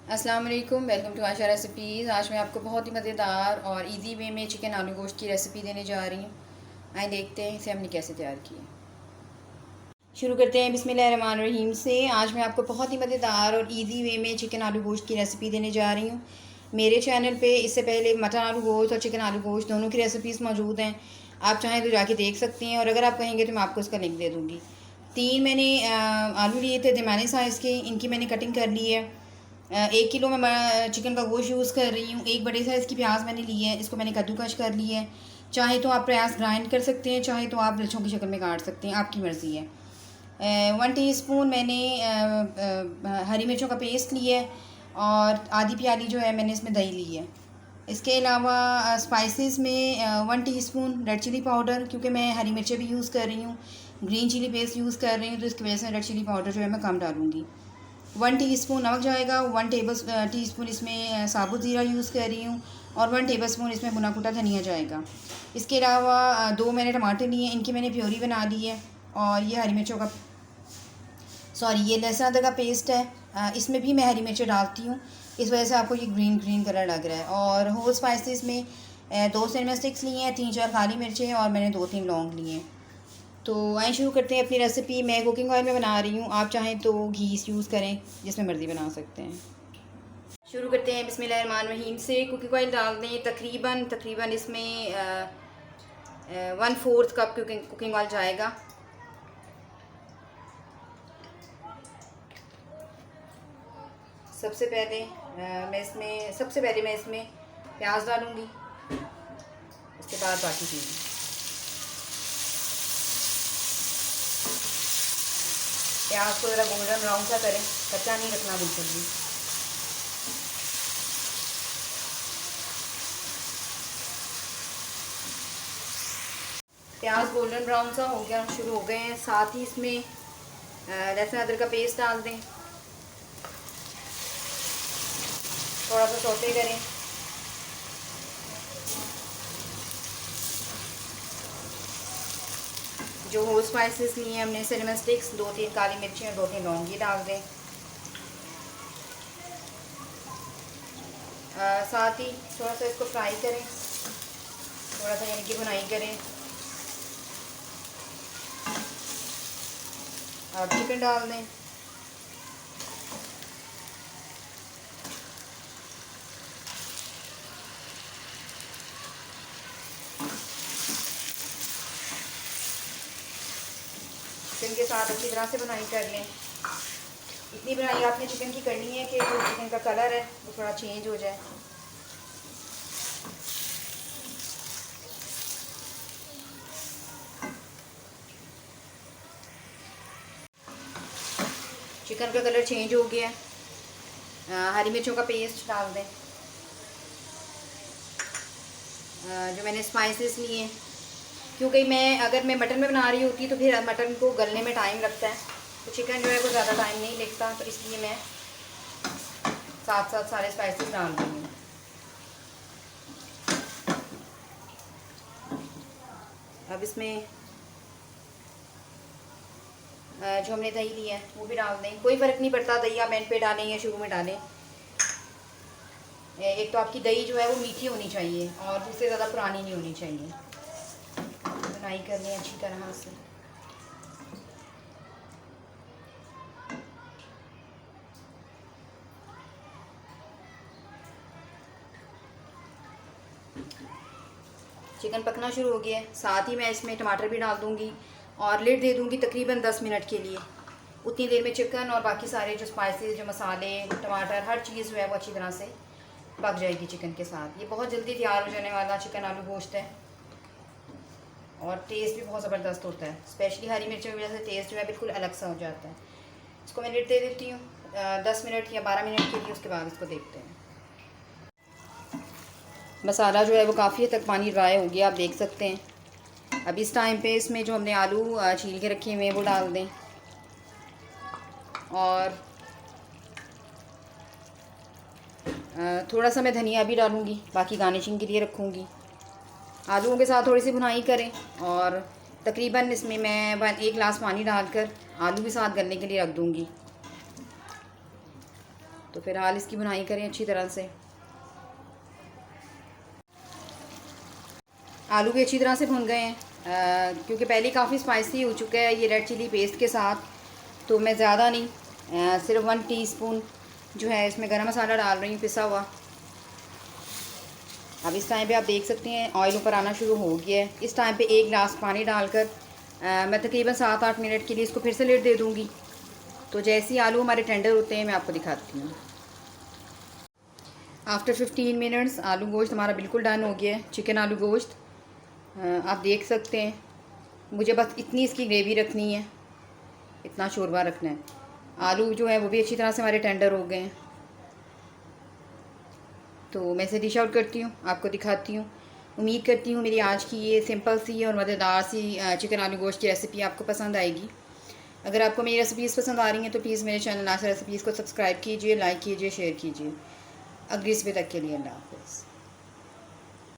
अस्सलाम वालेकुम, welcome to Asha recipes. आज मैं आपको बहुत ही मज़ेदार और इजी वे में चिकन आलू गोश्त की रेसिपी देने जा रही हूँ। आइए देखते हैं इसे हमने कैसे तैयार किया। शुरू करते हैं बिस्मिल्लाहिर्रहमानिर्रहीम से। आज मैं आपको बहुत ही मज़ेदार और इजी वे में चिकन आलू गोश्त की रेसिपी देने जा रही हूँ। मेरे चैनल पे इससे पहले मटन आलू गोश्त और चिकन आलू गोश्त दोनों की रेसिपीज़ मौजूद हैं, आप चाहें तो जाके देख सकते हैं, और अगर आप कहेंगे तो मैं आपको इसका लिंक दे दूँगी। 3 मैंने आलू लिए थे दरमियाने साइज़ के, इनकी मैंने कटिंग कर ली है। 1 किलो मैं चिकन का गोश्त यूज़ कर रही हूँ। एक बड़े साइज़ की प्याज मैंने ली है, इसको मैंने कद्दूकश कर ली है। चाहे तो आप प्याज ग्राइंड कर सकते हैं, चाहे तो आप लच्छों की शक्ल में काट सकते हैं, आपकी मर्ज़ी है। 1 टीस्पून मैंने हरी मिर्चों का पेस्ट लिया है, और आधी प्याली जो है मैंने इसमें दही ली है। इसके अलावा स्पाइसेस में 1 टीस्पून रेड चिली पाउडर, क्योंकि मैं हरी मिर्चें भी यूज़ कर रही हूँ, ग्रीन चिली पेस्ट यूज़ कर रही हूँ, तो इसकी वजह से रेड चिली पाउडर जो है मैं कम डालूँगी। 1 टीस्पून नमक जाएगा, 1 टीस्पून इसमें साबुत ज़ीरा यूज़ कर रही हूँ, और 1 टेबलस्पून इसमें भुना कुटा धनिया जाएगा। इसके अलावा 2 मैंने टमाटर लिए, इनकी मैंने प्योरी बना ली है, और ये हरी मिर्चों का ये लहसुन अदरक का पेस्ट है। इसमें भी मैं हरी मिर्चें डालती हूँ, इस वजह से आपको ये ग्रीन ग्रीन कलर लग रहा है। और होल स्पाइसेस में 2 सिनेमा स्टिक्स लिए हैं, 3-4 काली मिर्चें, और मैंने 2-3 लौंग लिए हैं। तो आइए शुरू करते हैं अपनी रेसिपी। मैं कुकिंग ऑयल में बना रही हूँ, आप चाहें तो घी यूज़ करें, जिसमें मर्ज़ी बना सकते हैं। शुरू करते हैं बिस्मिल्लाहिर्रहमानिर्रहीम से। कुकिंग ऑयल डाल दें, तकरीबन इसमें 1/4 कप कुकिंग ऑयल जाएगा। सबसे पहले मैं इसमें प्याज डालूँगी, उसके बाद बाकी चीज़ें। प्याज को ज़रा गोल्डन ब्राउन सा करें, कच्चा नहीं रखना बिल्कुल भी। प्याज गोल्डन ब्राउन सा हो गया, शुरू हो गए हैं। साथ ही इसमें लहसुन अदरक का पेस्ट डाल दें, थोड़ा सा सौटे करें। जो होल स्पाइसेस लिए हैं हमने, सिनेमन स्टिक्स, 2-3 काली मिर्ची और 2-3 लौंग, ये डाल दें। साथ ही थोड़ा सा इसको फ्राई करें, थोड़ा सा यानी कि भुनाई करें। अब चिकन डाल दें। चिकन के साथ अच्छी तरह से भुनाई कर लें। इतनी भुनाई आपने चिकन की करनी है कि जो चिकन का कलर है वो थोड़ा चेंज हो जाए। चिकन का कलर चेंज हो गया है। हरी मिर्चों का पेस्ट डाल दें। जो मैंने स्पाइसेस लिए हैं, क्योंकि अगर मैं मटन में बना रही होती तो फिर मटन को गलने में टाइम लगता है, तो चिकन जो है वो ज़्यादा टाइम नहीं लगता, तो इसलिए मैं साथ साथ सारे स्पाइसेस डाल दूँगी। अब इसमें जो हमने दही लिया है वो भी डाल दें। कोई फ़र्क नहीं पड़ता दही आप एंड पे डालें या शुरू में डालें। एक तो आपकी दही जो है वो मीठी होनी चाहिए, और दूसरे ज़्यादा पुरानी नहीं होनी चाहिए। बुनाई कर लें अच्छी तरह से। चिकन पकना शुरू हो गया है, साथ ही मैं इसमें टमाटर भी डाल दूँगी, और लिड दे दूँगी तकरीबन 10 मिनट के लिए। उतनी देर में चिकन और बाकी सारे जो स्पाइसेस, जो मसाले, टमाटर, हर चीज़ जो है वो अच्छी तरह से पक जाएगी चिकन के साथ। ये बहुत जल्दी तैयार हो जाने वाला चिकन आलू गोश्त है, और टेस्ट भी बहुत ज़बरदस्त होता है। स्पेशली हरी मिर्चों की वजह से टेस्ट जो है बिल्कुल अलग सा हो जाता है। इसको मैं लिड दे देती हूँ 10 मिनट या 12 मिनट के लिए, उसके बाद इसको देखते हैं। मसाला जो है वो काफ़ी हद तक पानी ड्राई हो गया, आप देख सकते हैं। अब इस टाइम पे इसमें जो हमने आलू छील के रखे हुए हैं वो डाल दें, और थोड़ा सा मैं धनिया भी डालूँगी, बाकी गार्निशिंग के लिए रखूँगी। आलूओं के साथ थोड़ी सी भुनाई करें, और तकरीबन इसमें मैं 1 गिलास पानी डालकर आलू भी साथ गलने के लिए रख दूँगी। तो फ़िलहाल इसकी बुनाई करें अच्छी तरह से। आलू भी अच्छी तरह से भुन गए हैं, क्योंकि पहले काफ़ी स्पाइसी हो चुका है ये रेड चिली पेस्ट के साथ, तो मैं ज़्यादा नहीं, सिर्फ 1 टीस्पून जो है इसमें गरम मसाला डाल रही हूँ पिसा हुआ। अब इस टाइम पे आप देख सकते हैं ऑयल ऊपर आना शुरू हो गया है। इस टाइम पे 1 गिलास पानी डालकर मैं तकरीबन 7-8 मिनट के लिए इसको फिर से लेट दे दूँगी। तो जैसे ही आलू हमारे टेंडर होते हैं मैं आपको दिखाती हूँ। आफ्टर 15 मिनट्स आलू गोश्त हमारा बिल्कुल डन हो गया है, चिकन आलू गोश्त। आप देख सकते हैं, मुझे बस इतनी इसकी ग्रेवी रखनी है, इतना शोरबा रखना है। आलू जो है वो भी अच्छी तरह से हमारे टेंडर हो गए हैं। तो मैं इसे डिश आउट करती हूँ, आपको दिखाती हूँ। उम्मीद करती हूँ मेरी आज की ये सिंपल सी और मज़ेदार सी चिकन आलू गोश्त की रेसिपी आपको पसंद आएगी। अगर आपको मेरी रेसिपीज़ पसंद आ रही हैं तो प्लीज़ मेरे चैनल आशा रेसिपीज़ को सब्सक्राइब कीजिए, लाइक कीजिए, शेयर कीजिए। अगली रेसिपी तक के लिए अल्लाह हाफ़िज़।